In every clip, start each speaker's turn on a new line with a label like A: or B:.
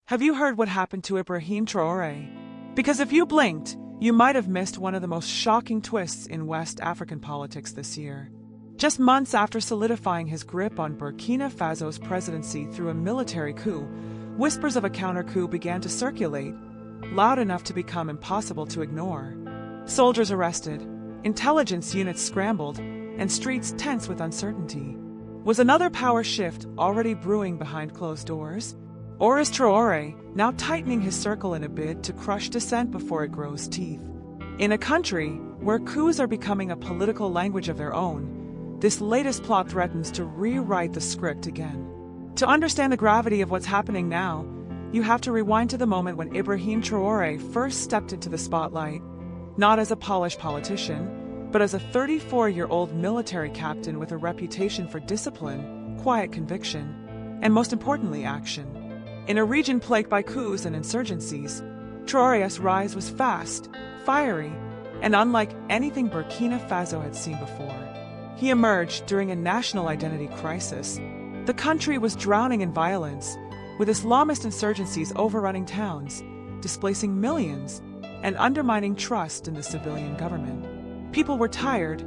A: Have you heard what happened to Ibrahim Traoré? Because if you blinked, you might have missed one of the most shocking twists in West African politics this year. Just months after solidifying his grip on Burkina Faso's presidency through a military coup, whispers of a counter-coup began to circulate, loud enough to become impossible to ignore. Soldiers arrested, intelligence units scrambled, and streets tense with uncertainty. Was another power shift already brewing behind closed doors? Or is Traoré now tightening his circle in a bid to crush dissent before it grows teeth? In a country where coups are becoming a political language of their own, this latest plot threatens to rewrite the script again. To understand the gravity of what's happening now, you have to rewind to the moment when Ibrahim Traoré first stepped into the spotlight, not as a polished politician, but as a 34-year-old military captain with a reputation for discipline, quiet conviction, and most importantly, action. In a region plagued by coups and insurgencies, Traoré's rise was fast, fiery, and unlike anything Burkina Faso had seen before. He emerged during a national identity crisis. The country was drowning in violence, with Islamist insurgencies overrunning towns, displacing millions, and undermining trust in the civilian government. People were tired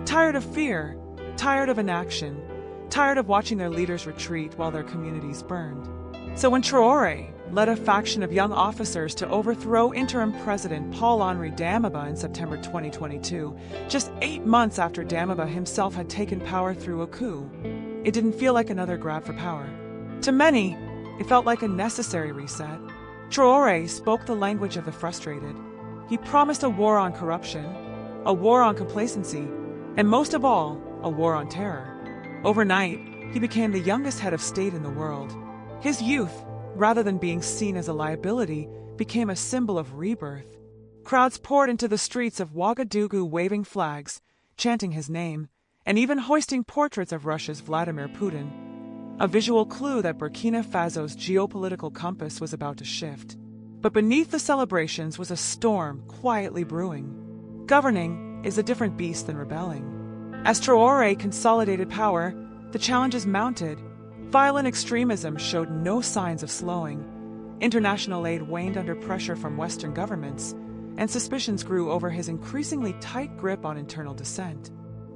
A: of fear, tired of inaction, tired of watching their leaders retreat while their communities burned. So when Traoré led a faction of young officers to overthrow interim President Paul-Henri Damiba in September 2022, just 8 months after Damiba himself had taken power through a coup, it didn't feel like another grab for power. To many, it felt like a necessary reset. Traoré spoke the language of the frustrated. He promised a war on corruption, a war on complacency, and most of all, a war on terror. Overnight, he became the youngest head of state in the world. His youth, rather than being seen as a liability, became a symbol of rebirth. Crowds poured into the streets of Ouagadougou waving flags, chanting his name, and even hoisting portraits of Russia's Vladimir Putin, a visual clue that Burkina Faso's geopolitical compass was about to shift. But beneath the celebrations was a storm quietly brewing. Governing is a different beast than rebelling. As Traoré consolidated power, the challenges mounted. Violent extremism showed no signs of slowing. International aid waned under pressure from Western governments, and suspicions grew over his increasingly tight grip on internal dissent.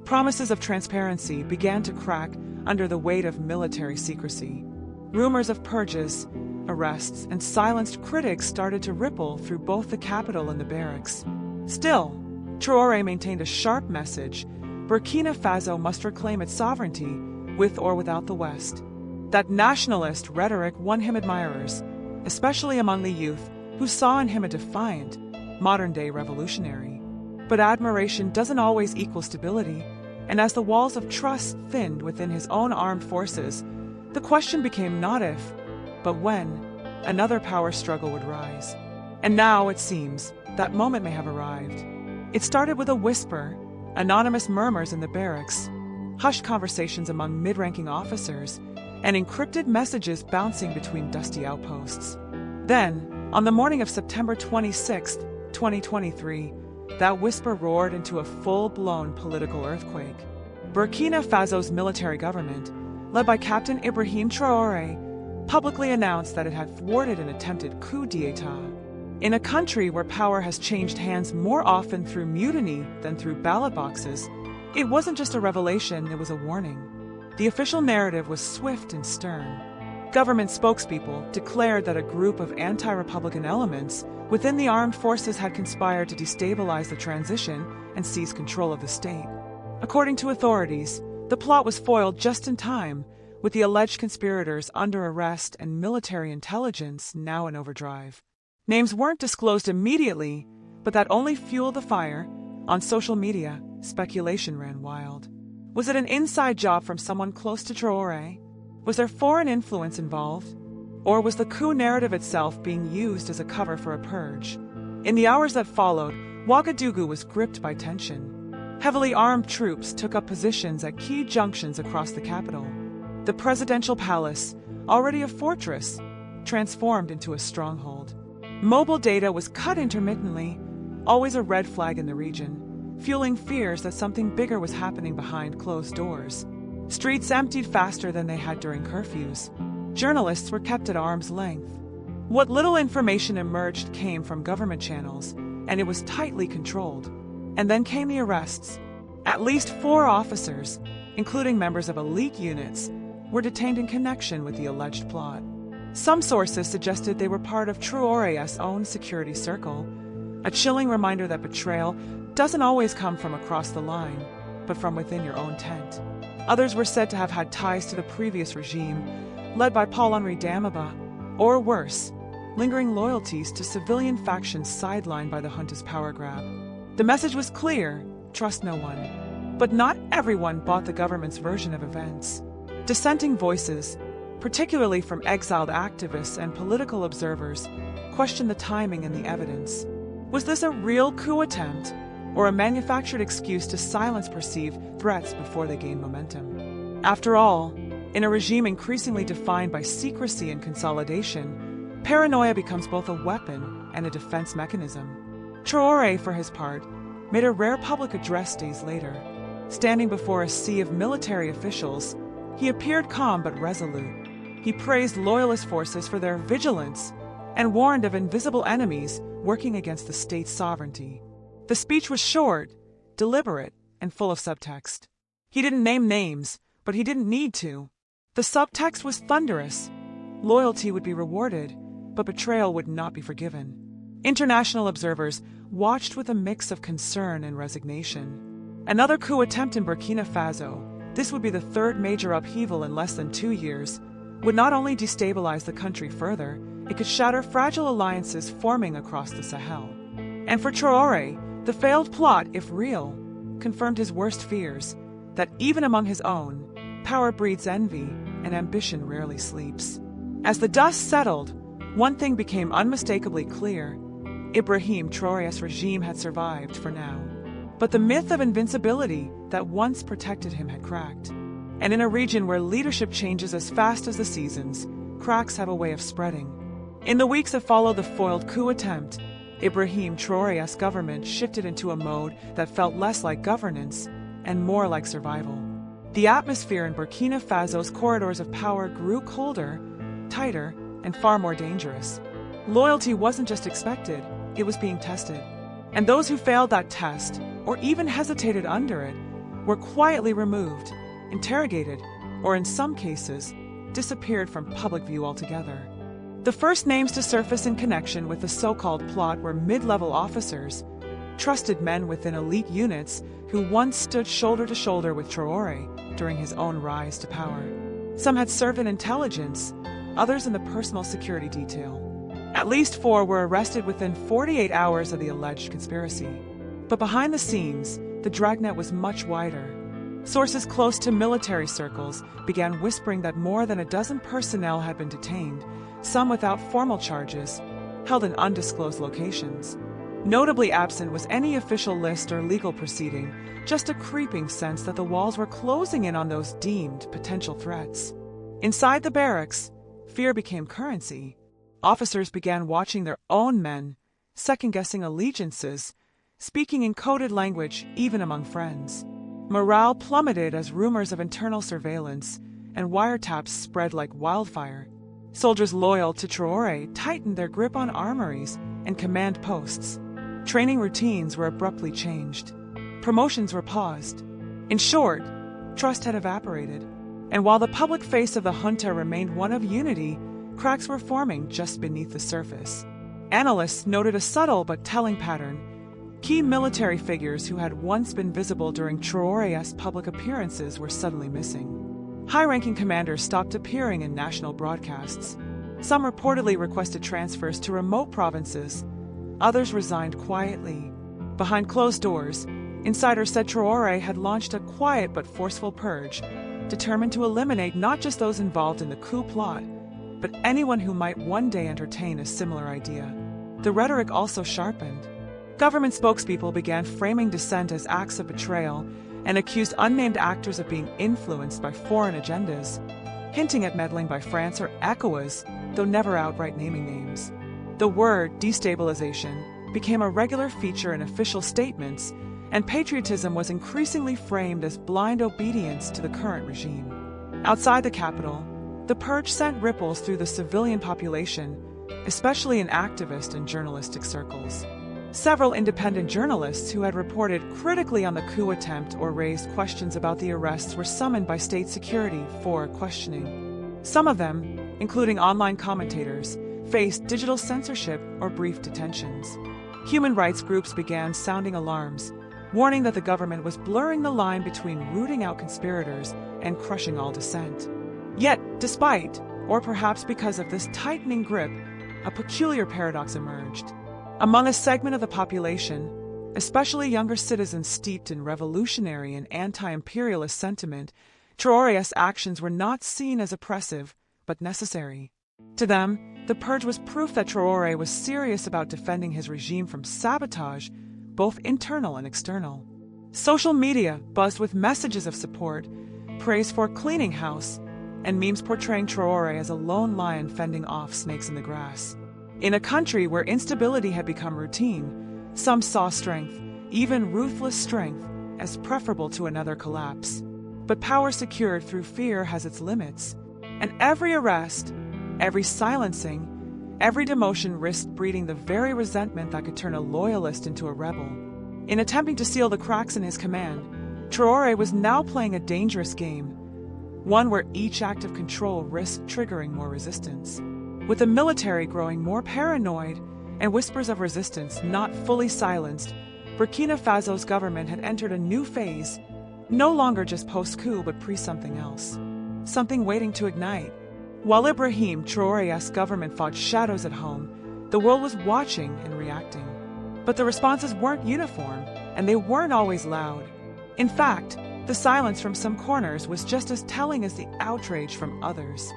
A: Promises of transparency began to crack under the weight of military secrecy. Rumors of purges, arrests, and silenced critics started to ripple through both the capital and the barracks. Still, Traoré maintained a sharp message: Burkina Faso must reclaim its sovereignty, with or without the West. That nationalist rhetoric won him admirers, especially among the youth, who saw in him a defiant, modern-day revolutionary. But admiration doesn't always equal stability, and as the walls of trust thinned within his own armed forces, the question became not if, but when, another power struggle would rise. And now, it seems, that moment may have arrived. It started with a whisper, anonymous murmurs in the barracks, hushed conversations among mid-ranking officers, and encrypted messages bouncing between dusty outposts. Then, on the morning of September 26, 2023, that whisper roared into a full-blown political earthquake. Burkina Faso's military government, led by Captain Ibrahim Traoré, publicly announced that it had thwarted an attempted coup d'état. In a country where power has changed hands more often through mutiny than through ballot boxes, it wasn't just a revelation, it was a warning. The official narrative was swift and stern. Government spokespeople declared that a group of anti-republican elements within the armed forces had conspired to destabilize the transition and seize control of the state. According to authorities, the plot was foiled just in time, with the alleged conspirators under arrest and military intelligence now in overdrive. Names weren't disclosed immediately, but that only fueled the fire. On social media, speculation ran wild. Was it an inside job from someone close to Traoré? Was there foreign influence involved? Or was the coup narrative itself being used as a cover for a purge? In the hours that followed, Ouagadougou was gripped by tension. Heavily armed troops took up positions at key junctions across the capital. The presidential palace, already a fortress, transformed into a stronghold. Mobile data was cut intermittently, always a red flag in the region, fueling fears that something bigger was happening behind closed doors. Streets emptied faster than they had during curfews. Journalists were kept at arm's length. What little information emerged came from government channels, and it was tightly controlled. And then came the arrests. At least 4 officers, including members of elite units, were detained in connection with the alleged plot. Some sources suggested they were part of Traoré's own security circle, a chilling reminder that betrayal doesn't always come from across the line, but from within your own tent. Others were said to have had ties to the previous regime, led by Paul-Henri Damiba, or worse, lingering loyalties to civilian factions sidelined by the junta's power grab. The message was clear: trust no one. But not everyone bought the government's version of events. Dissenting voices, particularly from exiled activists and political observers, questioned the timing and the evidence. Was this a real coup attempt, or a manufactured excuse to silence perceived threats before they gained momentum? After all, in a regime increasingly defined by secrecy and consolidation, paranoia becomes both a weapon and a defense mechanism. Traoré, for his part, made a rare public address days later. Standing before a sea of military officials, he appeared calm but resolute. He praised loyalist forces for their vigilance and warned of invisible enemies working against the state's sovereignty. The speech was short, deliberate, and full of subtext. He didn't name names, but he didn't need to. The subtext was thunderous. Loyalty would be rewarded, but betrayal would not be forgiven. International observers watched with a mix of concern and resignation. Another coup attempt in Burkina Faso, this would be the 3rd major upheaval in less than 2 years, would not only destabilize the country further, it could shatter fragile alliances forming across the Sahel. And for Traoré, the failed plot, if real, confirmed his worst fears, that even among his own, power breeds envy and ambition rarely sleeps. As the dust settled, one thing became unmistakably clear: Ibrahim Traoré's regime had survived for now. But the myth of invincibility that once protected him had cracked. And in a region where leadership changes as fast as the seasons, cracks have a way of spreading. In the weeks that followed the foiled coup attempt, Ibrahim Traoré's government shifted into a mode that felt less like governance and more like survival. The atmosphere in Burkina Faso's corridors of power grew colder, tighter, and far more dangerous. Loyalty wasn't just expected, it was being tested. And those who failed that test, or even hesitated under it, were quietly removed, interrogated, or in some cases, disappeared from public view altogether. The first names to surface in connection with the so-called plot were mid-level officers, trusted men within elite units who once stood shoulder to shoulder with Traoré during his own rise to power. Some had served in intelligence, others in the personal security detail. At least 4 were arrested within 48 hours of the alleged conspiracy. But behind the scenes, the dragnet was much wider. Sources close to military circles began whispering that more than a dozen personnel had been detained, some without formal charges, held in undisclosed locations. Notably absent was any official list or legal proceeding, just a creeping sense that the walls were closing in on those deemed potential threats. Inside the barracks, fear became currency. Officers began watching their own men, second-guessing allegiances, speaking in coded language even among friends. Morale plummeted as rumors of internal surveillance and wiretaps spread like wildfire. Soldiers loyal to Traoré tightened their grip on armories and command posts. Training routines were abruptly changed. Promotions were paused. In short, trust had evaporated. And while the public face of the junta remained one of unity, cracks were forming just beneath the surface. Analysts noted a subtle but telling pattern. Key military figures who had once been visible during Traoré's public appearances were suddenly missing. High-ranking commanders stopped appearing in national broadcasts. Some reportedly requested transfers to remote provinces. Others resigned quietly. Behind closed doors, insiders said Traoré had launched a quiet but forceful purge, determined to eliminate not just those involved in the coup plot, but anyone who might one day entertain a similar idea. The rhetoric also sharpened. Government spokespeople began framing dissent as acts of betrayal and accused unnamed actors of being influenced by foreign agendas, hinting at meddling by France or ECOWAS, though never outright naming names. The word destabilization became a regular feature in official statements, and patriotism was increasingly framed as blind obedience to the current regime. Outside the capital, the purge sent ripples through the civilian population, especially in activist and journalistic circles. Several independent journalists who had reported critically on the coup attempt or raised questions about the arrests were summoned by state security for questioning. Some of them, including online commentators, faced digital censorship or brief detentions. Human rights groups began sounding alarms, warning that the government was blurring the line between rooting out conspirators and crushing all dissent. Yet, despite, or perhaps because of this tightening grip, a peculiar paradox emerged. Among a segment of the population, especially younger citizens steeped in revolutionary and anti-imperialist sentiment, Traoré's actions were not seen as oppressive, but necessary. To them, the purge was proof that Traoré was serious about defending his regime from sabotage, both internal and external. Social media buzzed with messages of support, praise for cleaning house, and memes portraying Traoré as a lone lion fending off snakes in the grass. In a country where instability had become routine, some saw strength, even ruthless strength, as preferable to another collapse. But power secured through fear has its limits, and every arrest, every silencing, every demotion risked breeding the very resentment that could turn a loyalist into a rebel. In attempting to seal the cracks in his command, Traoré was now playing a dangerous game, one where each act of control risked triggering more resistance. With the military growing more paranoid and whispers of resistance not fully silenced, Burkina Faso's government had entered a new phase, no longer just post-coup but pre-something else, something waiting to ignite. While Ibrahim Traoré's government fought shadows at home, the world was watching and reacting. But the responses weren't uniform, and they weren't always loud. In fact, the silence from some corners was just as telling as the outrage from others.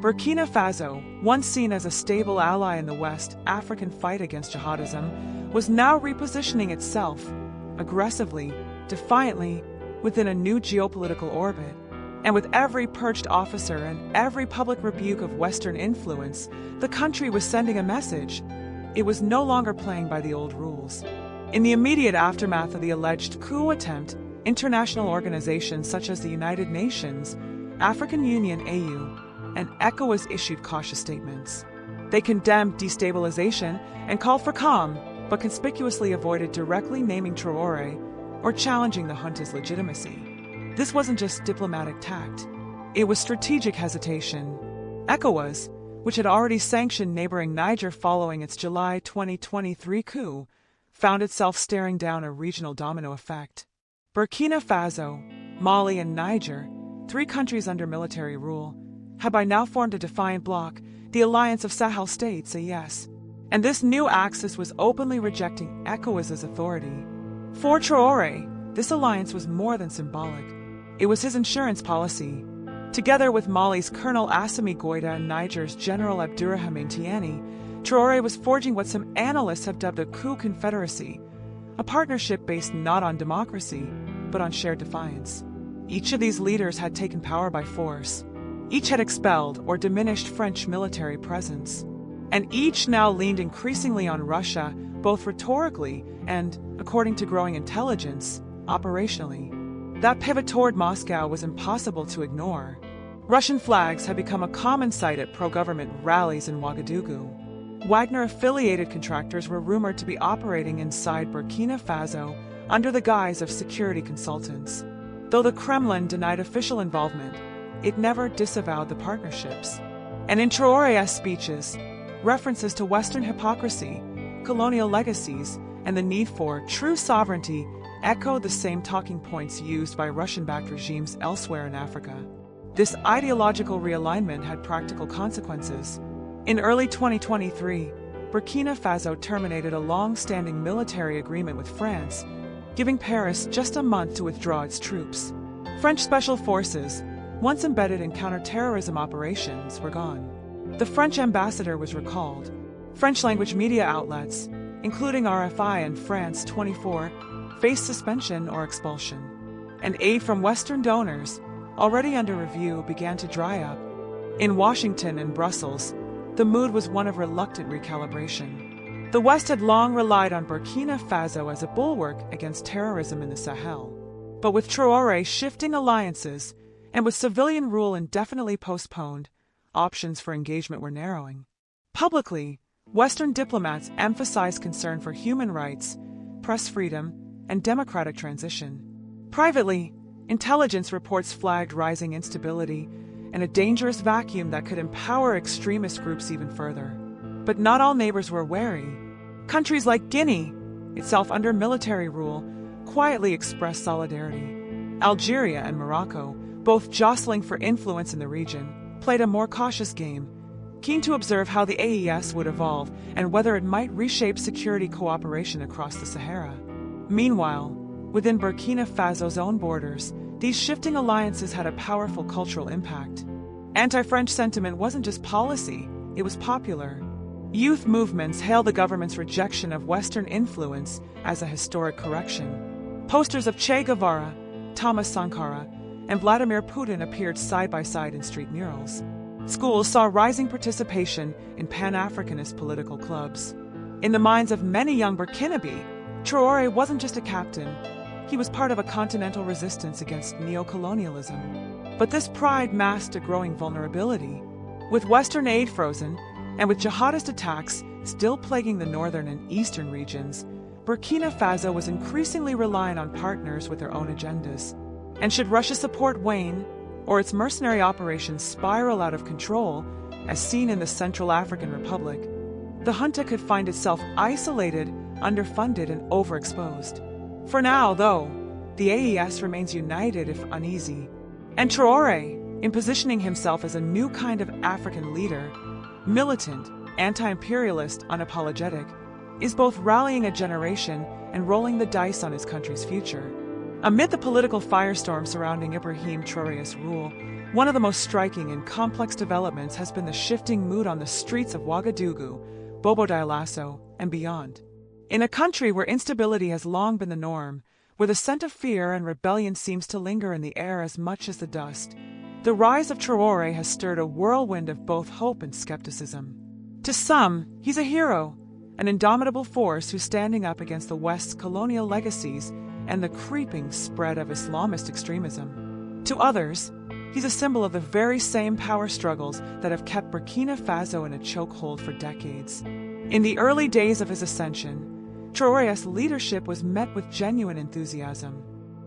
A: Burkina Faso, once seen as a stable ally in the West African fight against jihadism, was now repositioning itself, aggressively, defiantly, within a new geopolitical orbit. And with every purged officer and every public rebuke of Western influence, the country was sending a message. It was no longer playing by the old rules. In the immediate aftermath of the alleged coup attempt, international organizations such as the United Nations, African Union AU, and ECOWAS issued cautious statements. They condemned destabilization and called for calm, but conspicuously avoided directly naming Traoré or challenging the junta's legitimacy. This wasn't just diplomatic tact. It was strategic hesitation. ECOWAS, which had already sanctioned neighboring Niger following its July 2023 coup, found itself staring down a regional domino effect. Burkina Faso, Mali, and Niger, 3 countries under military rule, had by now formed a defiant bloc, the Alliance of Sahel States, AES. And this new axis was openly rejecting ECOWAS's authority. For Traoré, this alliance was more than symbolic. It was his insurance policy. Together with Mali's Colonel Assimi Goïta and Niger's General Abdourahmane Tiani, Traoré was forging what some analysts have dubbed a coup confederacy, a partnership based not on democracy, but on shared defiance. Each of these leaders had taken power by force. Each had expelled or diminished French military presence. And each now leaned increasingly on Russia, both rhetorically and, according to growing intelligence, operationally. That pivot toward Moscow was impossible to ignore. Russian flags had become a common sight at pro-government rallies in Ouagadougou. Wagner-affiliated contractors were rumored to be operating inside Burkina Faso under the guise of security consultants. Though the Kremlin denied official involvement, it never disavowed the partnerships. And in Traoré's speeches, references to Western hypocrisy, colonial legacies, and the need for true sovereignty echoed the same talking points used by Russian-backed regimes elsewhere in Africa. This ideological realignment had practical consequences. In early 2023, Burkina Faso terminated a long-standing military agreement with France, giving Paris just a month to withdraw its troops. French special forces, once embedded in counter-terrorism operations, were gone. The French ambassador was recalled. French-language media outlets, including RFI and France 24, faced suspension or expulsion. And aid from Western donors, already under review, began to dry up. In Washington and Brussels, the mood was one of reluctant recalibration. The West had long relied on Burkina Faso as a bulwark against terrorism in the Sahel. But with Traoré shifting alliances, and with civilian rule indefinitely postponed, options for engagement were narrowing. Publicly, Western diplomats emphasized concern for human rights, press freedom, and democratic transition. Privately, intelligence reports flagged rising instability and a dangerous vacuum that could empower extremist groups even further. But not all neighbors were wary. Countries like Guinea, itself under military rule, quietly expressed solidarity. Algeria and Morocco, both jostling for influence in the region, played a more cautious game, keen to observe how the AES would evolve and whether it might reshape security cooperation across the Sahara. Meanwhile, within Burkina Faso's own borders, these shifting alliances had a powerful cultural impact. Anti-French sentiment wasn't just policy, it was popular. Youth movements hailed the government's rejection of Western influence as a historic correction. Posters of Che Guevara, Thomas Sankara, and Vladimir Putin appeared side by side in street murals. Schools saw rising participation in Pan-Africanist political clubs. In the minds of many young Burkinabe, Traoré wasn't just a captain, he was part of a continental resistance against neo-colonialism. But this pride masked a growing vulnerability. With Western aid frozen, and with jihadist attacks still plaguing the northern and eastern regions, Burkina Faso was increasingly reliant on partners with their own agendas. And should Russia's support wane, or its mercenary operations spiral out of control, as seen in the Central African Republic, the junta could find itself isolated, underfunded, and overexposed. For now, though, the AES remains united if uneasy. And Traoré, in positioning himself as a new kind of African leader, militant, anti-imperialist, unapologetic, is both rallying a generation and rolling the dice on his country's future. Amid the political firestorm surrounding Ibrahim Traoré's rule, one of the most striking and complex developments has been the shifting mood on the streets of Ouagadougou, Bobo-Dioulasso, and beyond. In a country where instability has long been the norm, where the scent of fear and rebellion seems to linger in the air as much as the dust, the rise of Traoré has stirred a whirlwind of both hope and skepticism. To some, he's a hero, an indomitable force who's standing up against the West's colonial legacies and the creeping spread of Islamist extremism. To others, he's a symbol of the very same power struggles that have kept Burkina Faso in a chokehold for decades. In the early days of his ascension, Traoré's leadership was met with genuine enthusiasm.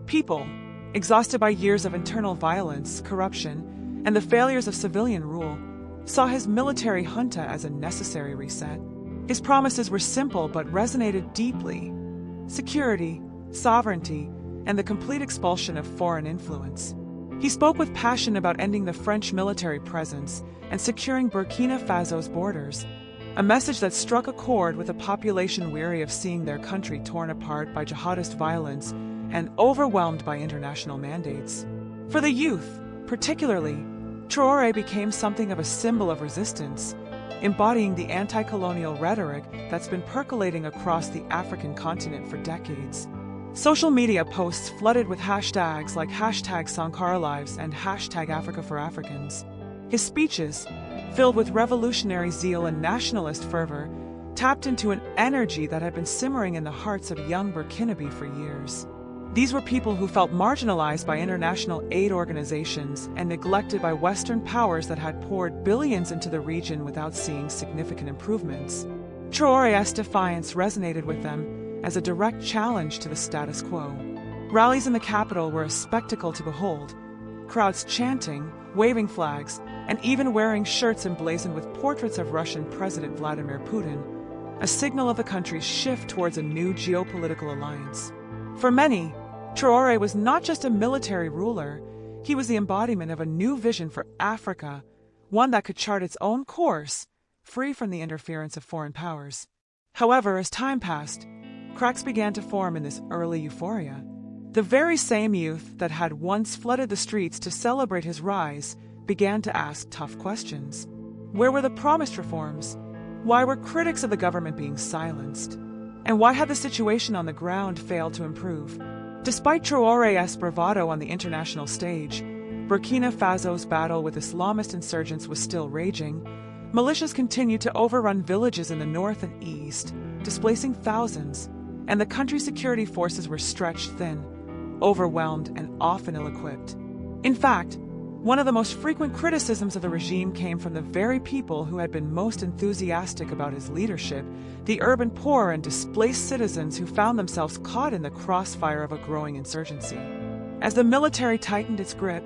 A: People, exhausted by years of internal violence, corruption, and the failures of civilian rule, saw his military junta as a necessary reset. His promises were simple but resonated deeply: security, sovereignty, and the complete expulsion of foreign influence. He spoke with passion about ending the French military presence and securing Burkina Faso's borders, a message that struck a chord with a population weary of seeing their country torn apart by jihadist violence and overwhelmed by international mandates. For the youth, particularly, Traoré became something of a symbol of resistance, embodying the anti-colonial rhetoric that's been percolating across the African continent for decades. Social media posts flooded with hashtags like #SankaraLives and #AfricaForAfricans. His speeches, filled with revolutionary zeal and nationalist fervor, tapped into an energy that had been simmering in the hearts of young Burkinabe for years. These were people who felt marginalized by international aid organizations and neglected by Western powers that had poured billions into the region without seeing significant improvements. Traoré's defiance resonated with them as a direct challenge to the status quo. Rallies in the capital were a spectacle to behold, crowds chanting, waving flags, and even wearing shirts emblazoned with portraits of Russian President Vladimir Putin, a signal of the country's shift towards a new geopolitical alliance. For many, Traoré was not just a military ruler, he was the embodiment of a new vision for Africa, one that could chart its own course, free from the interference of foreign powers. However, as time passed, cracks began to form in this early euphoria. The very same youth that had once flooded the streets to celebrate his rise began to ask tough questions. Where were the promised reforms? Why were critics of the government being silenced? And why had the situation on the ground failed to improve? Despite Traoré's bravado on the international stage, Burkina Faso's battle with Islamist insurgents was still raging. Militias continued to overrun villages in the north and east, displacing thousands, and the country's security forces were stretched thin, overwhelmed, and often ill-equipped. In fact, One of the most frequent criticisms of the regime came from the very people who had been most enthusiastic about his leadership, the urban poor and displaced citizens who found themselves caught in the crossfire of a growing insurgency. As the military tightened its grip,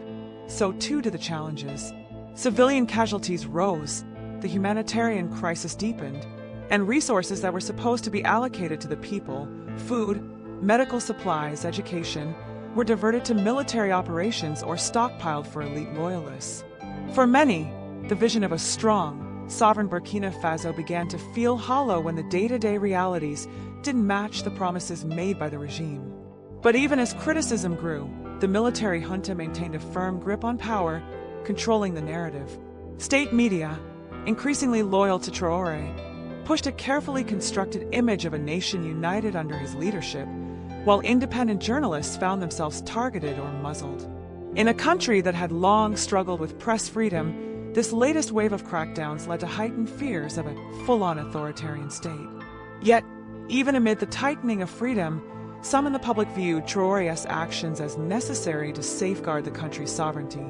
A: so too did the challenges. Civilian casualties rose, the humanitarian crisis deepened, and resources that were supposed to be allocated to the people, food, medical supplies, education, were diverted to military operations or stockpiled for elite loyalists. For many, the vision of a strong, sovereign Burkina Faso began to feel hollow when the day-to-day realities didn't match the promises made by the regime. But even as criticism grew, the military junta maintained a firm grip on power, controlling the narrative. State media, increasingly loyal to Traoré, pushed a carefully constructed image of a nation united under his leadership, while independent journalists found themselves targeted or muzzled. In a country that had long struggled with press freedom, this latest wave of crackdowns led to heightened fears of a full-on authoritarian state. Yet, even amid the tightening of freedom, some in the public viewed Traoré's actions as necessary to safeguard the country's sovereignty.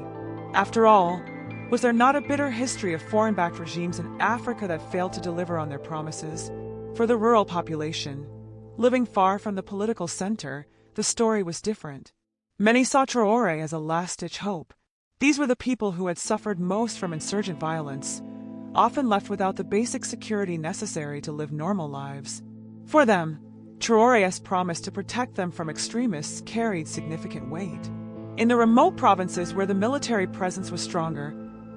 A: After all, was there not a bitter history of foreign-backed regimes in Africa that failed to deliver on their promises? For the rural population, living far from the political center, the story was different. Many saw Traoré as a last-ditch hope. These were the people who had suffered most from insurgent violence, often left without the basic security necessary to live normal lives. For them, Traoré's promise to protect them from extremists carried significant weight. In the remote provinces where the military presence was stronger,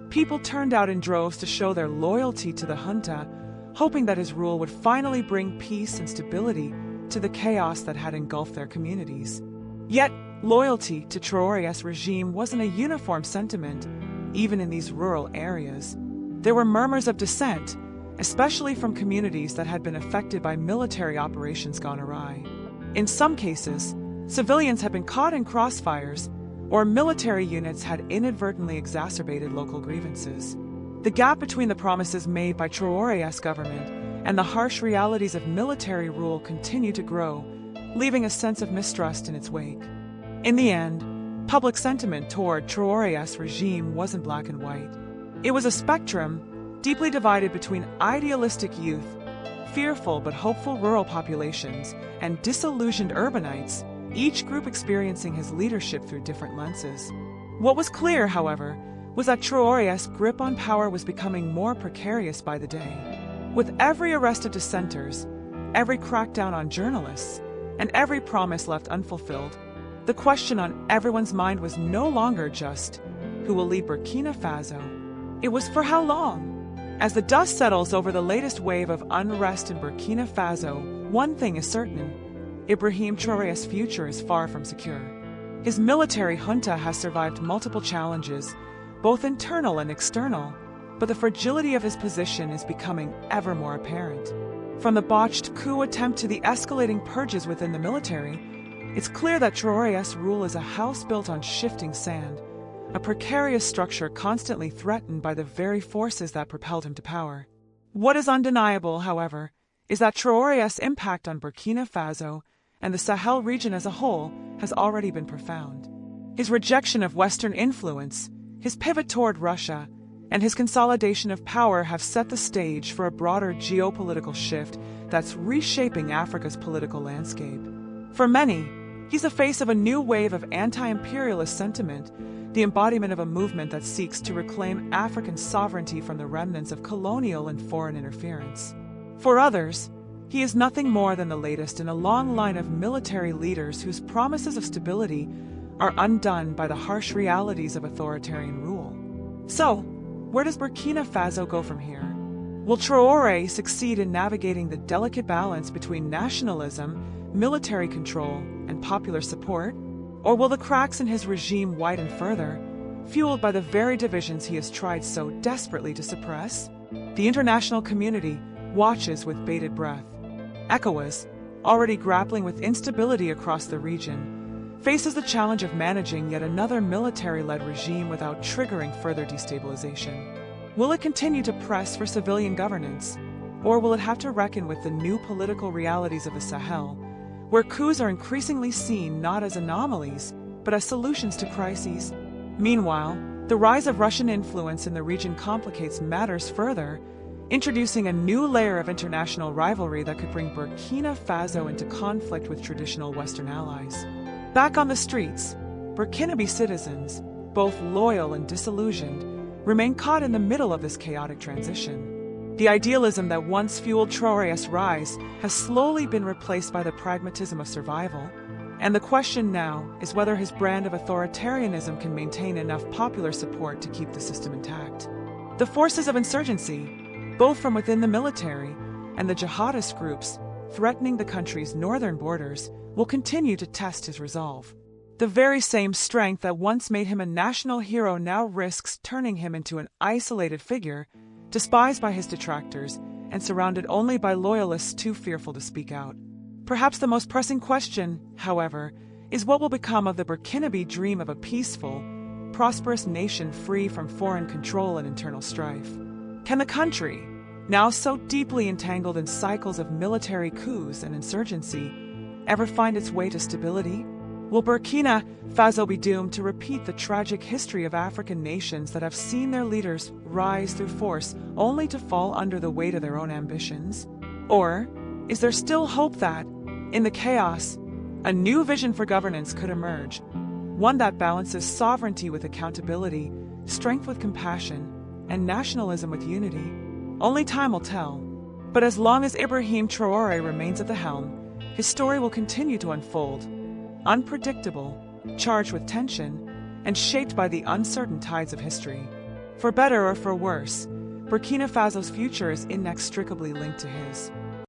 A: people turned out in droves to show their loyalty to the junta, hoping that his rule would finally bring peace and stability to the chaos that had engulfed their communities. Yet, loyalty to Traoré's regime wasn't a uniform sentiment, even in these rural areas. There were murmurs of dissent, especially from communities that had been affected by military operations gone awry. In some cases, civilians had been caught in crossfires, or military units had inadvertently exacerbated local grievances. The gap between the promises made by Traoré's government and the harsh realities of military rule continued to grow, leaving a sense of mistrust in its wake. In the end, public sentiment toward Traoré's regime wasn't black and white. It was a spectrum, deeply divided between idealistic youth, fearful but hopeful rural populations, and disillusioned urbanites, each group experiencing his leadership through different lenses. What was clear, however, was that Traoré's grip on power was becoming more precarious by the day. With every arrest of dissenters, every crackdown on journalists, and every promise left unfulfilled, the question on everyone's mind was no longer just, who will lead Burkina Faso? It was for how long? As the dust settles over the latest wave of unrest in Burkina Faso, one thing is certain: Ibrahim Traoré's future is far from secure. His military junta has survived multiple challenges, both internal and external, but the fragility of his position is becoming ever more apparent. From the botched coup attempt to the escalating purges within the military, it's clear that Traoré's rule is a house built on shifting sand, a precarious structure constantly threatened by the very forces that propelled him to power. What is undeniable, however, is that Traoré's impact on Burkina Faso and the Sahel region as a whole has already been profound. His rejection of Western influence, his pivot toward Russia, and his consolidation of power have set the stage for a broader geopolitical shift that's reshaping Africa's political landscape. For many, he's the face of a new wave of anti-imperialist sentiment, the embodiment of a movement that seeks to reclaim African sovereignty from the remnants of colonial and foreign interference. For others, he is nothing more than the latest in a long line of military leaders whose promises of stability are undone by the harsh realities of authoritarian rule. So, where does Burkina Faso go from here? Will Traoré succeed in navigating the delicate balance between nationalism, military control, and popular support? Or will the cracks in his regime widen further, fueled by the very divisions he has tried so desperately to suppress? The international community watches with bated breath. ECOWAS, already grappling with instability across the region, faces the challenge of managing yet another military-led regime without triggering further destabilization. Will it continue to press for civilian governance, or will it have to reckon with the new political realities of the Sahel, where coups are increasingly seen not as anomalies, but as solutions to crises? Meanwhile, The rise of Russian influence in the region complicates matters further, introducing a new layer of international rivalry that could bring Burkina Faso into conflict with traditional Western allies. Back on the streets, Burkinabe citizens, both loyal and disillusioned, remain caught in the middle of this chaotic transition. The idealism that once fueled Traoré's rise has slowly been replaced by the pragmatism of survival, and the question now is whether his brand of authoritarianism can maintain enough popular support to keep the system intact. The forces of insurgency, both from within the military and the jihadist groups threatening the country's northern borders, will continue to test his resolve. The very same strength that once made him a national hero now risks turning him into an isolated figure, despised by his detractors and surrounded only by loyalists too fearful to speak out. Perhaps the most pressing question, however, is what will become of the Burkinabe dream of a peaceful, prosperous nation free from foreign control and internal strife. Can the country, now so deeply entangled in cycles of military coups and insurgency, ever find its way to stability? Will Burkina Faso be doomed to repeat the tragic history of African nations that have seen their leaders rise through force only to fall under the weight of their own ambitions? Or is there still hope that, in the chaos, a new vision for governance could emerge, one that balances sovereignty with accountability, strength with compassion, and nationalism with unity? Only time will tell. But as long as Ibrahim Traoré remains at the helm, his story will continue to unfold, unpredictable, charged with tension, and shaped by the uncertain tides of history. For better or for worse, Burkina Faso's future is inextricably linked to his.